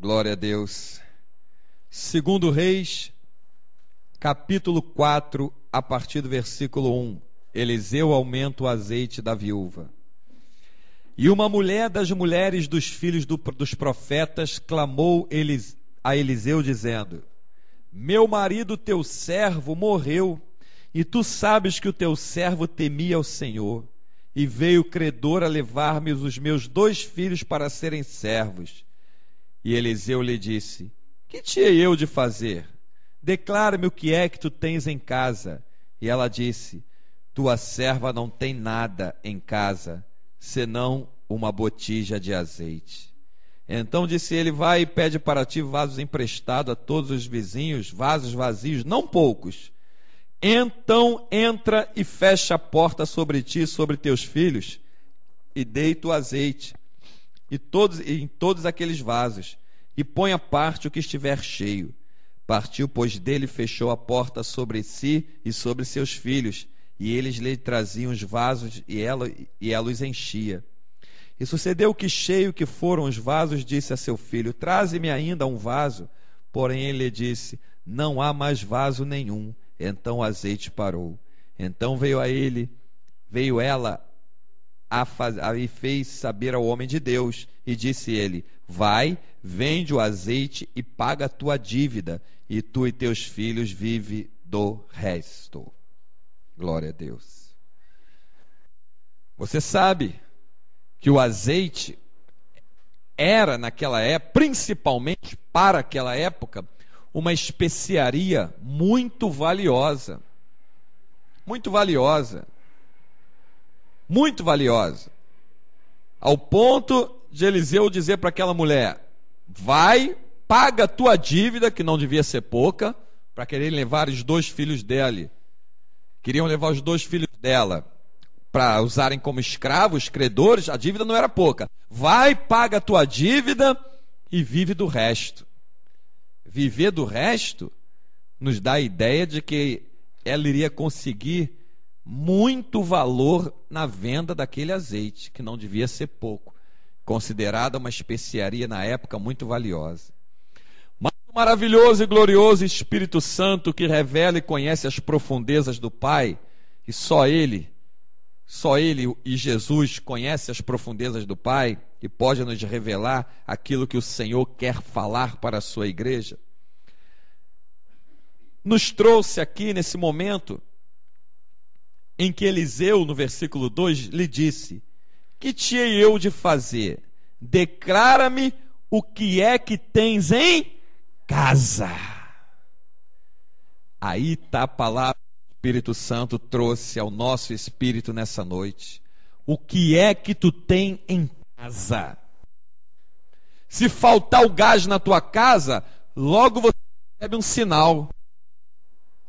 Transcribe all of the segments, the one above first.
Glória a Deus. Segundo Reis, capítulo 4, a partir do versículo 1. Eliseu aumenta o azeite da viúva. E uma mulher das mulheres dos filhos dos profetas clamou a Eliseu dizendo: meu marido, teu servo, morreu, e tu sabes que o teu servo temia ao Senhor, e veio credor a levar-me os meus 2 filhos para serem servos. E Eliseu lhe disse: que tinha eu de fazer? Declara-me o que é que tu tens em casa. E ela disse: tua serva não tem nada em casa, senão uma botija de azeite. Então disse ele: vai e pede para ti vasos emprestados a todos os vizinhos, vasos vazios, não poucos. Então entra e fecha a porta sobre ti e sobre teus filhos, e deita o azeite em todos aqueles vasos, e põe à parte o que estiver cheio. Partiu, pois, dele e fechou a porta sobre si e sobre seus filhos, e eles lhe traziam os vasos, e ela os enchia. E sucedeu que, cheio que foram os vasos, disse a seu filho: traze-me ainda um vaso. Porém ele lhe disse: não há mais vaso nenhum. Então o azeite parou. Então veio ela e fez saber ao homem de Deus, e disse ele: vai, vende o azeite e paga a tua dívida, e tu e teus filhos vive do resto. Glória a Deus. Você sabe que o azeite era, naquela época, principalmente para aquela época, uma especiaria muito valiosa. Muito valiosa. Muito valiosa. Ao ponto de Eliseu dizer para aquela mulher: vai, paga a tua dívida, que não devia ser pouca, para querer levar os 2 filhos dela. Queriam levar os 2 filhos dela para usarem como escravos, credores. A dívida não era pouca. Vai, paga a tua dívida e vive do resto. Viver do resto nos dá a ideia de que ela iria conseguir muito valor na venda daquele azeite, que não devia ser pouco, considerada uma especiaria na época muito valiosa. Mas o maravilhoso e glorioso Espírito Santo, que revela e conhece as profundezas do Pai, e só Ele e Jesus conhecem as profundezas do Pai e pode nos revelar aquilo que o Senhor quer falar para a sua igreja, nos trouxe aqui nesse momento em que Eliseu, no versículo 2, lhe disse: que tinha eu de fazer? Declara-me o que é que tens em casa. Aí está a palavra que o Espírito Santo trouxe ao nosso espírito nessa noite. O que é que tu tem em casa? Se faltar o gás na tua casa, logo você recebe um sinal.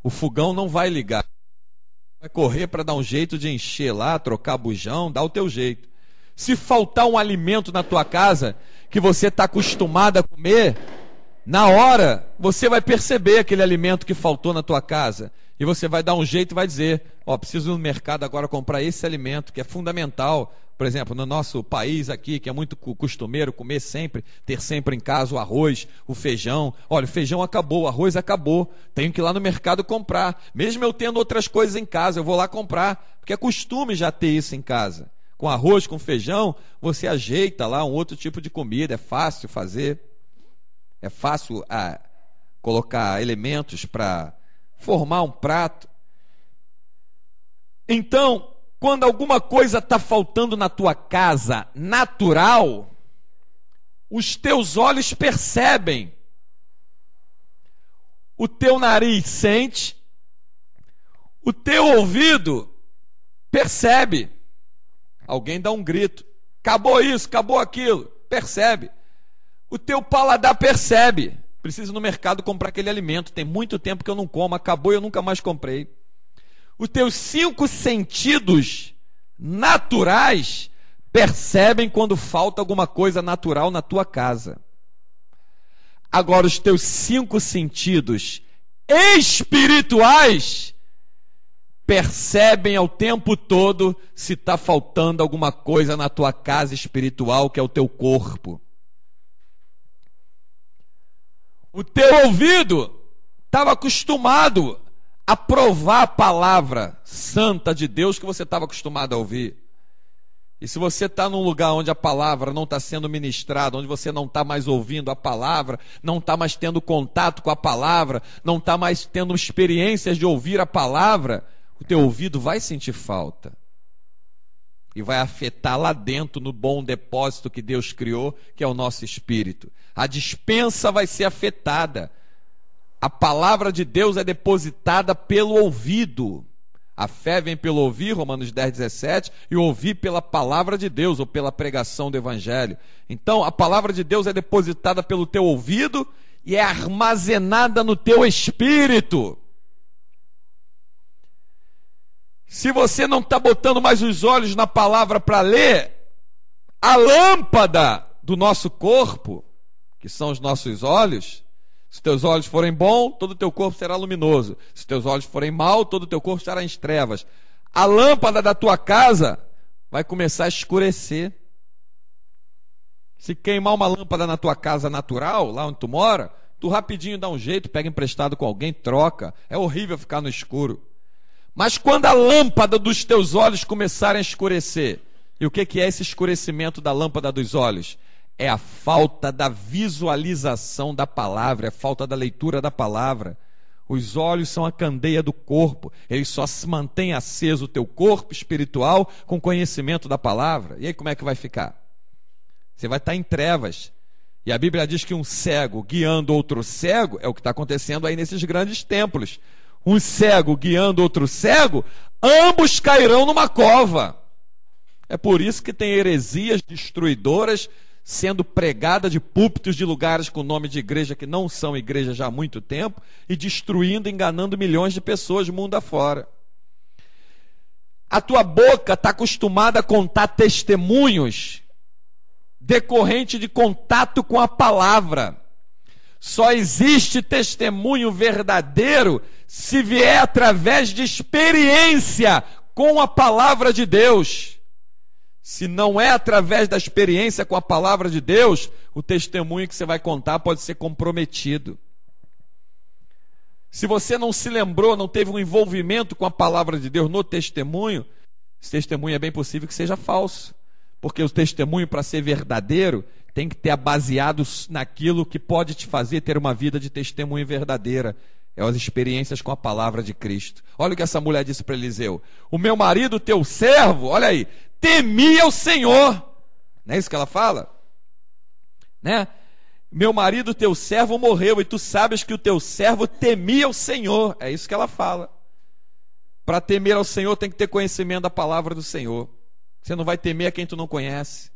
O fogão não vai ligar. Vai correr para dar um jeito de encher lá, trocar bujão, dá o teu jeito. Se faltar um alimento na tua casa que você está acostumado a comer, na hora você vai perceber aquele alimento que faltou na tua casa. E você vai dar um jeito e vai dizer: preciso ir no mercado agora comprar esse alimento que é fundamental. Por exemplo, no nosso país aqui, que é muito costumeiro comer sempre, ter sempre em casa o arroz, o feijão. Olha, o feijão acabou, o arroz acabou, tenho que ir lá no mercado comprar. Mesmo eu tendo outras coisas em casa, eu vou lá comprar, porque é costume já ter isso em casa. Com arroz, com feijão, você ajeita lá um outro tipo de comida, é fácil fazer. É fácil colocar elementos para formar um prato. Então, quando alguma coisa está faltando na tua casa, natural, os teus olhos percebem, o teu nariz sente, o teu ouvido percebe. Alguém dá um grito: acabou isso, acabou aquilo, percebe. O teu paladar percebe: preciso ir no mercado comprar aquele alimento, tem muito tempo que eu não como, acabou e eu nunca mais comprei. Os teus 5 sentidos naturais percebem quando falta alguma coisa natural na tua casa. Agora, os teus 5 sentidos espirituais percebem ao tempo todo se está faltando alguma coisa na tua casa espiritual, que é o teu corpo. O teu ouvido estava acostumado a provar a palavra santa de Deus que você estava acostumado a ouvir. E se você está num lugar onde a palavra não está sendo ministrada, onde você não está mais ouvindo a palavra, não está mais tendo contato com a palavra, não está mais tendo experiências de ouvir a palavra, o teu ouvido vai sentir falta. E vai afetar lá dentro, no bom depósito que Deus criou, que é o nosso espírito. A despensa vai ser afetada. A palavra de Deus é depositada pelo ouvido. A fé vem pelo ouvir, Romanos 10, 17, e ouvir pela palavra de Deus, ou pela pregação do Evangelho. Então, a palavra de Deus é depositada pelo teu ouvido e é armazenada no teu espírito. Se você não está botando mais os olhos na palavra para ler, a lâmpada do nosso corpo, que são os nossos olhos, se teus olhos forem bons, todo o teu corpo será luminoso. Se teus olhos forem maus, todo o teu corpo estará em trevas. A lâmpada da tua casa vai começar a escurecer. Se queimar uma lâmpada na tua casa natural, lá onde tu mora, tu rapidinho dá um jeito, pega emprestado com alguém, troca. É horrível ficar no escuro. Mas quando a lâmpada dos teus olhos começarem a escurecer, e o que é esse escurecimento da lâmpada dos olhos? É a falta da visualização da palavra, é a falta da leitura da palavra. Os olhos são a candeia do corpo, eles só se mantêm aceso o teu corpo espiritual com conhecimento da palavra. E aí como é que vai ficar? Você vai estar em trevas. E a Bíblia diz que um cego guiando outro cego, é o que está acontecendo aí nesses grandes templos. Um cego guiando outro cego, ambos cairão numa cova. É por isso que tem heresias destruidoras sendo pregada de púlpitos de lugares com nome de igreja que não são igreja já há muito tempo e destruindo, enganando milhões de pessoas mundo afora. A tua boca está acostumada a contar testemunhos decorrente de contato com a palavra. Só existe testemunho verdadeiro se vier através de experiência com a palavra de Deus. Se não é através da experiência com a palavra de Deus, o testemunho que você vai contar pode ser comprometido. Se você não se lembrou, não teve um envolvimento com a palavra de Deus no testemunho, esse testemunho é bem possível que seja falso. Porque o testemunho, para ser verdadeiro, tem que ter baseado naquilo que pode te fazer ter uma vida de testemunho verdadeira. É as experiências com a palavra de Cristo. Olha o que essa mulher disse para Eliseu. O meu marido, teu servo, olha aí, temia o Senhor. Não é isso que ela fala? Né? Meu marido, teu servo, morreu, e tu sabes que o teu servo temia o Senhor. É isso que ela fala. Para temer ao Senhor tem que ter conhecimento da palavra do Senhor. Você não vai temer a quem tu não conhece.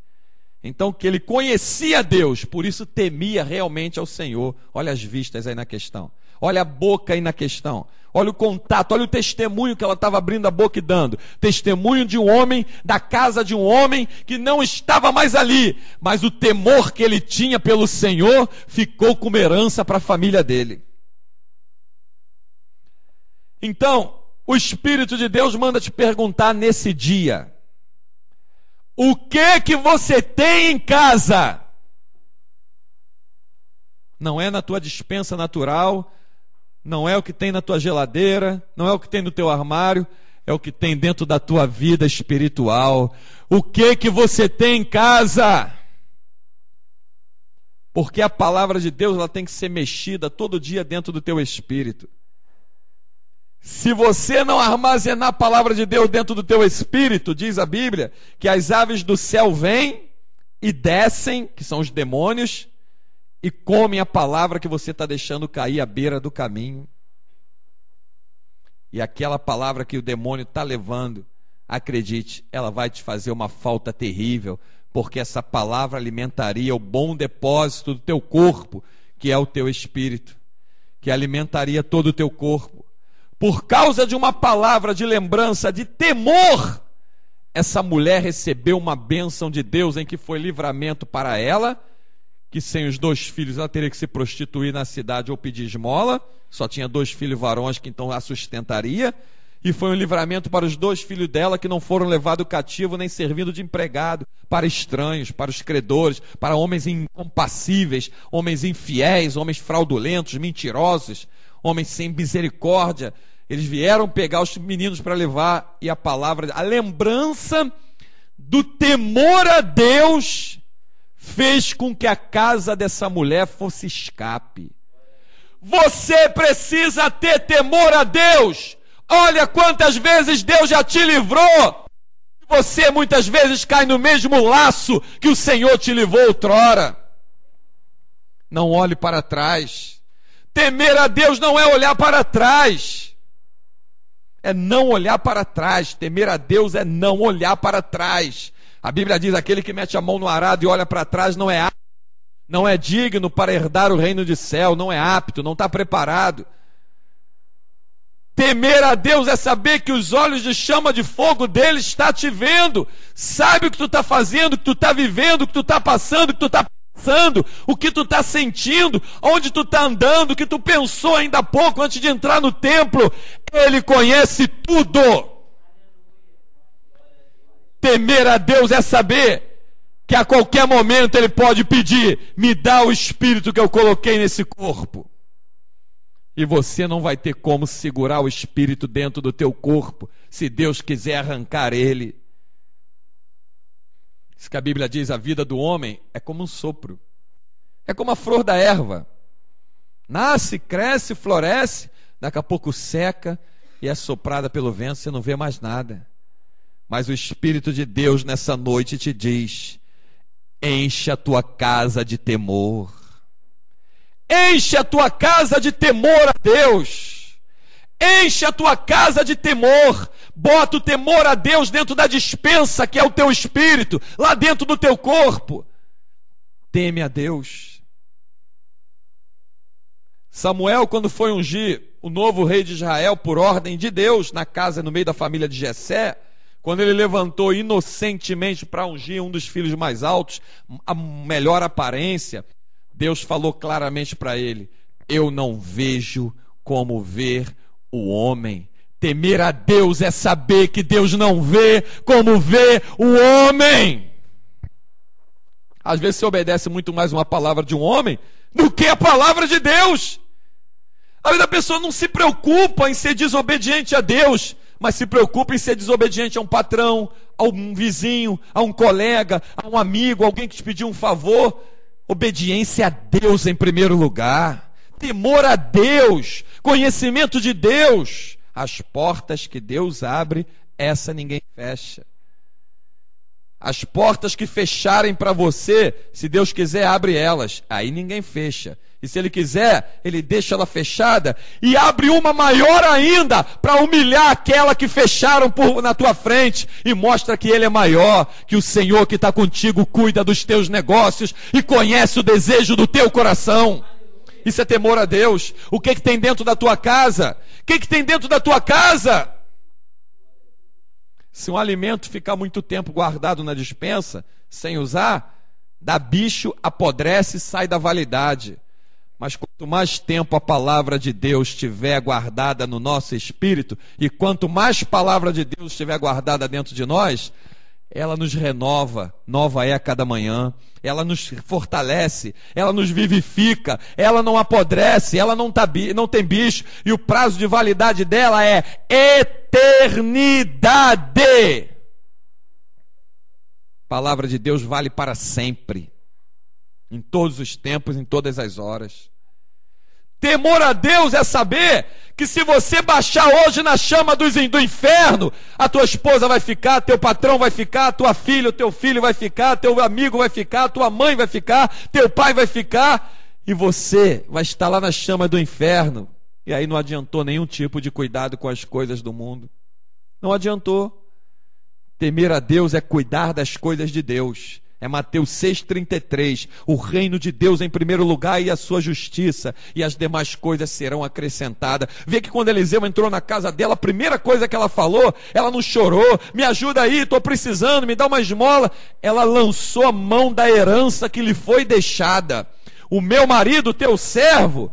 Então, que ele conhecia Deus, por isso temia realmente ao Senhor. Olha as vistas aí na questão. Olha a boca aí na questão. Olha o contato, olha o testemunho que ela estava abrindo a boca e dando. Testemunho de um homem, da casa de um homem que não estava mais ali. Mas o temor que ele tinha pelo Senhor ficou como herança para a família dele. Então, o Espírito de Deus manda te perguntar nesse dia: o que você tem em casa? Não é na tua despensa natural, não é o que tem na tua geladeira, não é o que tem no teu armário, é o que tem dentro da tua vida espiritual. O que você tem em casa? Porque a palavra de Deus, ela tem que ser mexida todo dia dentro do teu espírito. Se você não armazenar a palavra de Deus dentro do teu espírito, diz a Bíblia, que as aves do céu vêm e descem, que são os demônios, e comem a palavra que você está deixando cair à beira do caminho. E aquela palavra que o demônio está levando, acredite, ela vai te fazer uma falta terrível, porque essa palavra alimentaria o bom depósito do teu corpo, que é o teu espírito, que alimentaria todo o teu corpo. Por causa de uma palavra de lembrança, de temor, essa mulher recebeu uma bênção de Deus em que foi livramento para ela, que sem os 2 filhos ela teria que se prostituir na cidade ou pedir esmola, só tinha 2 filhos varões que então a sustentaria, E foi um livramento para os 2 filhos dela, que não foram levados cativo nem servindo de empregado, para estranhos, para os credores, para homens incompassíveis, homens infiéis, homens fraudulentos, mentirosos, homens sem misericórdia. Eles vieram pegar os meninos para levar, e a lembrança do temor a Deus fez com que a casa dessa mulher fosse escape. Você precisa ter temor a Deus. Olha quantas vezes Deus já te livrou. Você muitas vezes cai no mesmo laço que o Senhor te livrou outrora. Não olhe para trás. Temer a Deus não é olhar para trás. É não olhar para trás. Temer a Deus é não olhar para trás. A Bíblia diz: aquele que mete a mão no arado e olha para trás não é apto, não é digno para herdar o reino de céu, não é apto, não está preparado. Temer a Deus é saber que os olhos de chama de fogo dele está te vendo, sabe o que tu está fazendo, o que tu está vivendo, o que tu está passando, o que tu está pensando, o que tu está sentindo, onde tu está andando, o que tu pensou ainda há pouco antes de entrar no templo. Ele conhece tudo. Temer a Deus é saber que a qualquer momento ele pode pedir: me dá o espírito que eu coloquei nesse corpo. E você não vai ter como segurar o espírito dentro do teu corpo, se Deus quiser arrancar ele. Isso que a Bíblia diz: a vida do homem é como um sopro, é como a flor da erva. Nasce, cresce, floresce, daqui a pouco seca e é soprada pelo vento, você não vê mais nada. Mas o Espírito de Deus nessa noite te diz: enche a tua casa de temor. Enche a tua casa de temor a Deus. Enche a tua casa de temor. Bota o temor a Deus dentro da despensa que é o teu espírito, lá dentro do teu corpo. Teme a Deus. Samuel, quando foi ungir o novo rei de Israel por ordem de Deus, na casa, no meio da família de Jessé, quando ele levantou inocentemente para ungir um dos filhos mais altos, a melhor aparência, Deus falou claramente para ele: eu não vejo como ver o homem. Temer a Deus é saber que Deus não vê como vê o homem. Às vezes você obedece muito mais uma palavra de um homem do que a palavra de Deus. Às vezes a pessoa não se preocupa em ser desobediente a Deus, mas se preocupa em ser desobediente a um patrão, a um vizinho, a um colega, a um amigo, alguém que te pediu um favor. Obediência a Deus em primeiro lugar, temor a Deus, conhecimento de Deus. As portas que Deus abre, essa ninguém fecha. As portas que fecharem para você, se Deus quiser, abre elas, aí ninguém fecha. E se Ele quiser, Ele deixa ela fechada e abre uma maior ainda para humilhar aquela que fecharam na tua frente, e mostra que Ele é maior, que o Senhor que está contigo cuida dos teus negócios e conhece o desejo do teu coração. Isso é temor a Deus. O que tem dentro da tua casa? O que tem dentro da tua casa? Se um alimento ficar muito tempo guardado na despensa, sem usar, dá bicho, apodrece e sai da validade. Mas quanto mais tempo a palavra de Deus estiver guardada no nosso espírito, e quanto mais palavra de Deus estiver guardada dentro de nós, ela nos renova, nova é a cada manhã, ela nos fortalece, ela nos vivifica, ela não apodrece, ela não tem bicho, e o prazo de validade dela é eternidade. A palavra de Deus vale para sempre, em todos os tempos, em todas as horas. Temor a Deus é saber que se você baixar hoje na chama do inferno, a tua esposa vai ficar, teu patrão vai ficar, tua filha, o teu filho vai ficar, teu amigo vai ficar, tua mãe vai ficar, teu pai vai ficar, e você vai estar lá na chama do inferno. E aí não adiantou nenhum tipo de cuidado com as coisas do mundo. Não adiantou. Temer a Deus é cuidar das coisas de Deus. É Mateus 6,33, o reino de Deus em primeiro lugar e a sua justiça, e as demais coisas serão acrescentadas. Vê que quando Eliseu entrou na casa dela, a primeira coisa que ela falou, ela não chorou: me ajuda aí, estou precisando, me dá uma esmola. Ela lançou a mão da herança que lhe foi deixada. O meu marido, teu servo,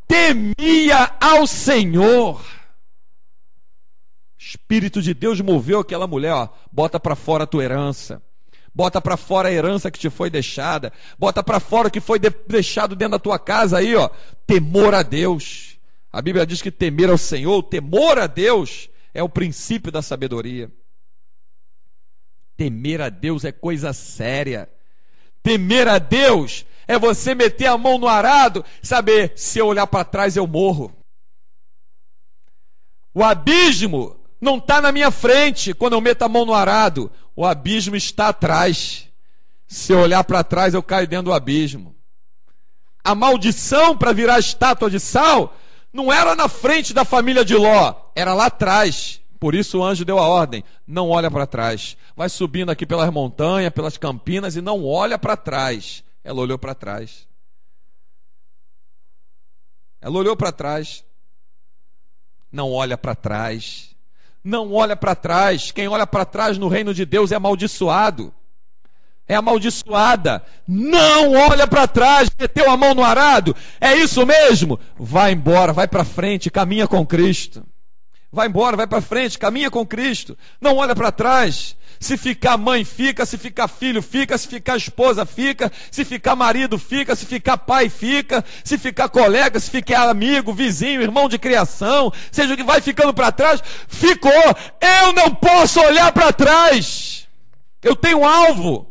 temia ao Senhor. Espírito de Deus moveu aquela mulher, ó, bota para fora a tua herança. Bota para fora a herança que te foi deixada. Bota para fora o que foi deixado dentro da tua casa aí, ó. Temor a Deus. A Bíblia diz que temer ao Senhor, o temor a Deus é o princípio da sabedoria. Temer a Deus é coisa séria. Temer a Deus é você meter a mão no arado, saber, se eu olhar para trás eu morro. O abismo não está na minha frente quando eu meto a mão no arado. O abismo está atrás. Se eu olhar para trás, eu caio dentro do abismo. A maldição para virar estátua de sal não era na frente da família de Ló, era lá atrás. Por isso o anjo deu a ordem: não olha para trás. Vai subindo aqui pelas montanhas, pelas campinas, e não olha para trás. Ela olhou para trás. Ela olhou para trás. Não olha para trás. Não olha para trás. Quem olha para trás no reino de Deus é amaldiçoado. É amaldiçoada. Não olha para trás. Meteu a mão no arado. É isso mesmo? Vai embora, vai para frente, caminha com Cristo. Vai embora, vai para frente, caminha com Cristo. Não olha para trás. Se ficar mãe, fica. Se ficar filho, fica. Se ficar esposa, fica. Se ficar marido, fica. Se ficar pai, fica. Se ficar colega, se ficar amigo, vizinho, irmão de criação, seja o que vai ficando para trás, ficou. Eu não posso olhar para trás. Eu tenho um alvo.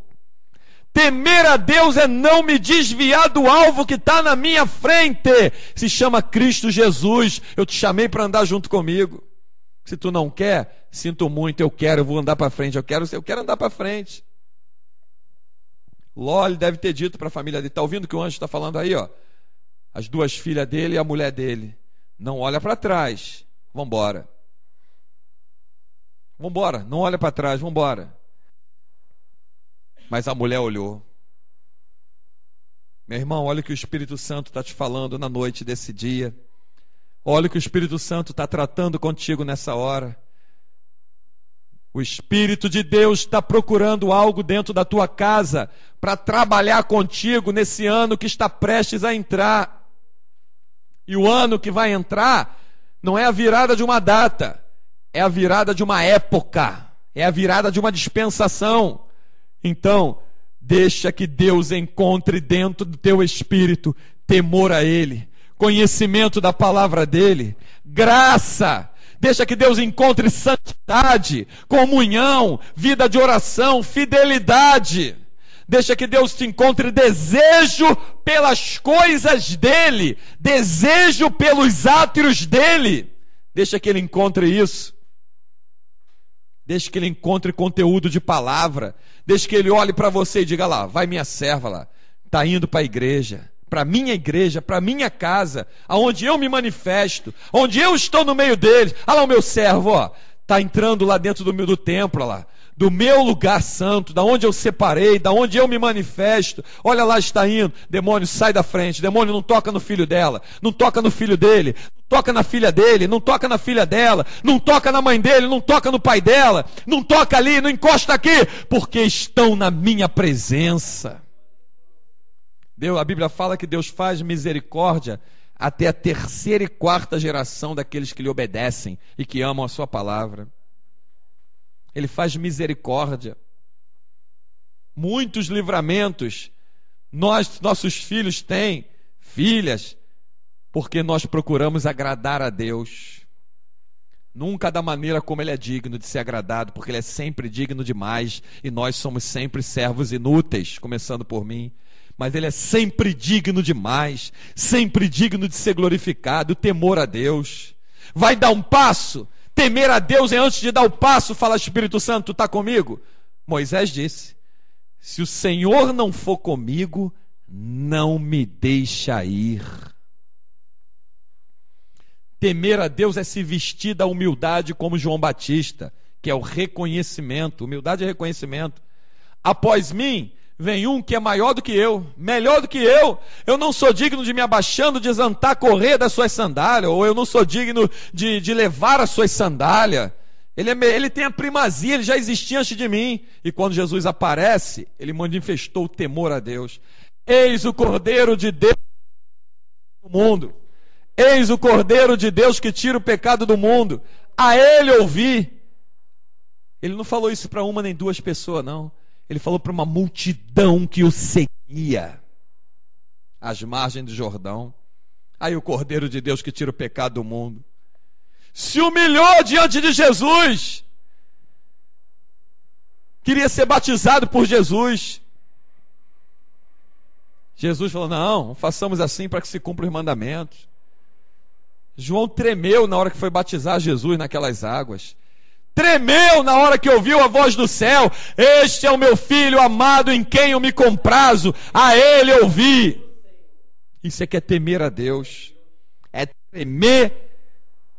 Temer a Deus é não me desviar do alvo que está na minha frente. Se chama Cristo Jesus. Eu te chamei para andar junto comigo. Se tu não quer, sinto muito, eu quero, eu vou andar para frente, eu quero andar para frente. Ló, ele deve ter dito para a família dele, está ouvindo o que o anjo está falando aí, ó? As duas filhas dele e a mulher dele. Não olha para trás, vamos embora. Vamos embora, não olha para trás, vamos embora. Mas a mulher olhou. Meu irmão, olha o que o Espírito Santo está te falando na noite desse dia. Olha o que o Espírito Santo está tratando contigo nessa hora. O Espírito de Deus está procurando algo dentro da tua casa para trabalhar contigo nesse ano que está prestes a entrar. E o ano que vai entrar não é a virada de uma data, é a virada de uma época, é a virada de uma dispensação. Então, deixa que Deus encontre dentro do teu espírito temor a Ele, conhecimento da palavra dEle, graça. Deixa que Deus encontre santidade, comunhão, vida de oração, fidelidade. Deixa que Deus te encontre desejo pelas coisas dEle, desejo pelos átrios dEle. Deixa que Ele encontre isso. Deixa que Ele encontre conteúdo de palavra. Deixa que Ele olhe para você e diga lá, vai minha serva lá, está indo para a igreja, para a minha casa, aonde eu me manifesto, onde eu estou no meio deles. Olha lá o meu servo, ó, está entrando lá dentro do templo, lá, do meu lugar santo, da onde eu separei, da onde eu me manifesto. Olha lá, está indo. Demônio, sai da frente. Demônio, não toca no filho dela, não toca no filho dele, não toca na filha dele, não toca na filha dela, não toca na mãe dele, não toca no pai dela, não toca ali, não encosta aqui, porque estão na minha presença. A Bíblia fala que Deus faz misericórdia até a 3ª e 4ª geração daqueles que lhe obedecem e que amam a sua palavra. Ele faz misericórdia. Muitos livramentos nossos filhos têm, filhas, porque nós procuramos agradar a Deus. Nunca da maneira como Ele é digno de ser agradado, porque Ele é sempre digno demais e nós somos sempre servos inúteis, começando por mim. Mas Ele é sempre digno demais, sempre digno de ser glorificado. O temor a Deus. Vai dar um passo? Temer a Deus é antes de dar o passo. Fala, Espírito Santo, tu está comigo? Moisés disse, se o Senhor não for comigo, não me deixa ir. Temer a Deus é se vestir da humildade como João Batista, que é o reconhecimento. Humildade é reconhecimento. Após mim vem um que é maior do que eu, melhor do que eu. Eu não sou digno de me abaixando, de exantar, correr das suas sandálias, ou eu não sou digno de levar as suas sandálias. Ele tem a primazia, ele já existia antes de mim. E quando Jesus aparece, ele manifestou o temor a Deus. Eis o Cordeiro de Deus do mundo. Eis o Cordeiro de Deus que tira o pecado do mundo. a ele ouvi. Ele não falou isso para uma nem duas pessoas, não. Ele falou para uma multidão que o seguia às margens do Jordão. Aí o Cordeiro de Deus que tira o pecado do mundo se humilhou diante de Jesus. Queria ser batizado por Jesus. Jesus falou: não façamos assim para que se cumpram os mandamentos. João tremeu na hora que foi batizar Jesus naquelas águas. Tremeu na hora que ouviu a voz do céu: este é o meu filho amado em quem eu me comprazo, a ele ouvi. Isso é que é temer a Deus. É tremer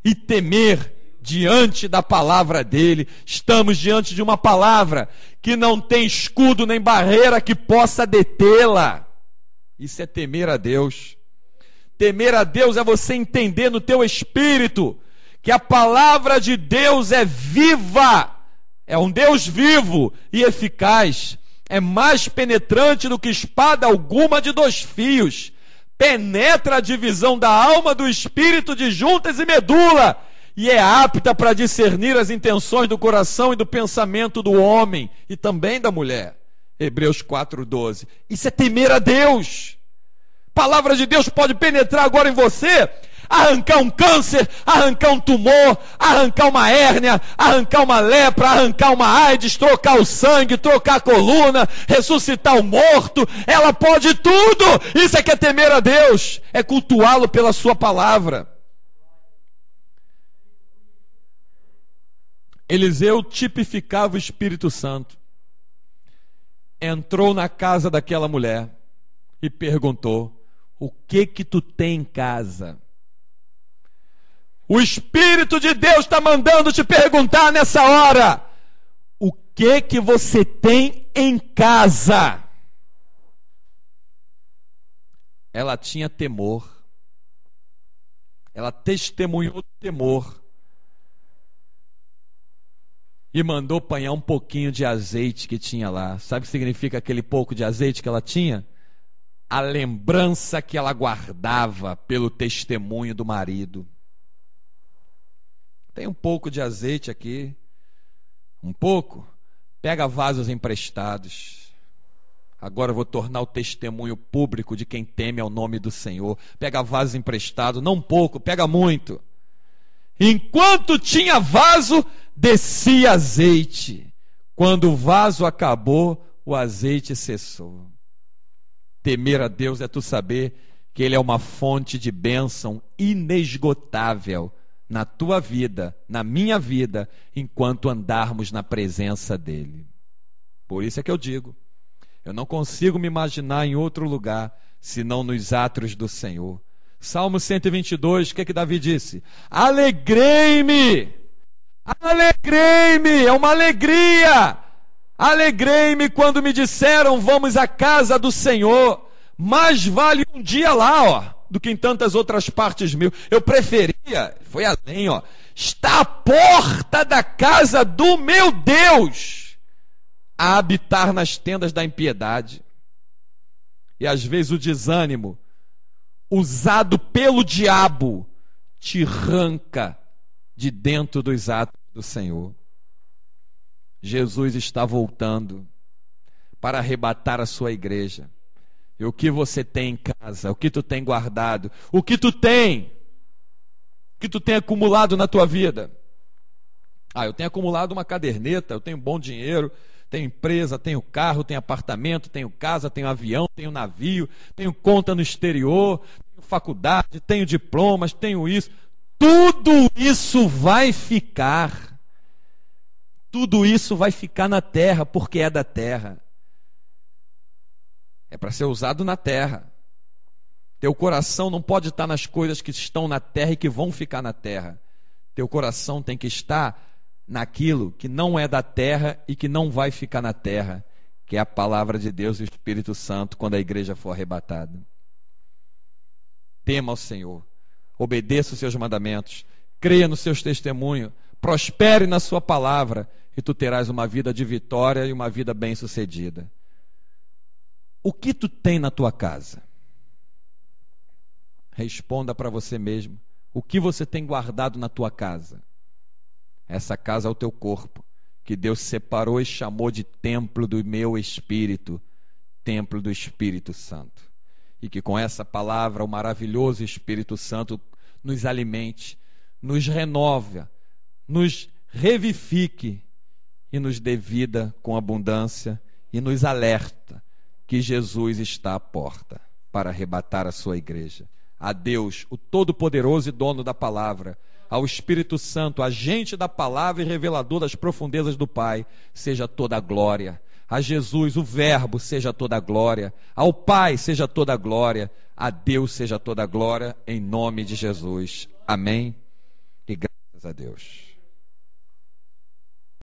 e temer diante da palavra dele. Estamos diante de uma palavra que não tem escudo nem barreira que possa detê-la. Isso é temer a Deus. Temer a Deus é você entender no teu espírito que a palavra de Deus é viva, é um Deus vivo e eficaz, é mais penetrante do que espada alguma de 2 fios, penetra a divisão da alma do espírito de juntas e medula, e é apta para discernir as intenções do coração e do pensamento do homem e também da mulher. Hebreus 4:12. Isso é temer a Deus. Palavra de Deus pode penetrar agora em você, arrancar um câncer, arrancar um tumor, arrancar uma hérnia, arrancar uma lepra, arrancar uma AIDS, trocar o sangue, trocar a coluna, ressuscitar o morto. Ela pode tudo. Isso é que é temer a Deus, é cultuá-lo pela sua palavra. Eliseu tipificava o Espírito Santo. Entrou na casa daquela mulher e perguntou: o que tu tem em casa? O Espírito de Deus está mandando te perguntar nessa hora: o que você tem em casa? Ela tinha temor. Ela testemunhou o temor e mandou apanhar um pouquinho de azeite que tinha lá. Sabe o que significa aquele pouco de azeite que ela tinha? A lembrança que ela guardava pelo testemunho do marido. Tem um pouco de azeite aqui. Um pouco. Pega vasos emprestados. Agora eu vou tornar o testemunho público de quem teme ao nome do Senhor. Pega vasos emprestados, não pouco, pega muito. Enquanto tinha vaso, descia azeite. Quando o vaso acabou, o azeite cessou. Temer a Deus é tu saber que Ele é uma fonte de bênção inesgotável na tua vida, na minha vida, enquanto andarmos na presença dEle. Por isso é que eu digo, eu não consigo me imaginar em outro lugar, senão nos átrios do Senhor. Salmo 122, o que é que Davi disse? Alegrei-me, alegrei-me, é uma alegria. Alegrei-me quando me disseram: vamos à casa do Senhor. Mais vale um dia lá, do que em tantas outras partes mil. Eu preferia, foi além, estar à porta da casa do meu Deus, a habitar nas tendas da impiedade. E às vezes o desânimo, usado pelo diabo, te arranca de dentro dos atos do Senhor. Jesus está voltando para arrebatar a sua igreja. E o que você tem em casa? O que tu tem guardado? O que tu tem? O que tu tem acumulado na tua vida? Eu tenho acumulado uma caderneta, eu tenho bom dinheiro, tenho empresa, tenho carro, tenho apartamento, tenho casa, tenho avião, tenho navio, tenho conta no exterior, tenho faculdade, tenho diplomas, tenho isso. Tudo isso vai ficar. Tudo isso vai ficar na terra, porque é da terra. É para ser usado na terra. Teu coração não pode estar nas coisas que estão na terra e que vão ficar na terra. Teu coração tem que estar naquilo que não é da terra e que não vai ficar na terra, que é a palavra de Deus e o Espírito Santo quando a igreja for arrebatada. Tema ao Senhor, obedeça os seus mandamentos, creia nos seus testemunhos, prospere na sua palavra e tu terás uma vida de vitória e uma vida bem-sucedida. O que tu tem na tua casa? Responda para você mesmo. O que você tem guardado na tua casa? Essa casa é o teu corpo, que Deus separou e chamou de templo do meu Espírito, templo do Espírito Santo. E que com essa palavra o maravilhoso Espírito Santo nos alimente, nos renove, nos revivifique e nos dê vida com abundância e nos alerta que Jesus está à porta para arrebatar a sua igreja. A Deus, o Todo-Poderoso e dono da palavra, ao Espírito Santo, agente da palavra e revelador das profundezas do Pai, seja toda a glória. A Jesus, o Verbo, seja toda a glória. Ao Pai, seja toda a glória. A Deus, seja toda a glória, em nome de Jesus. Amém. E graças a Deus.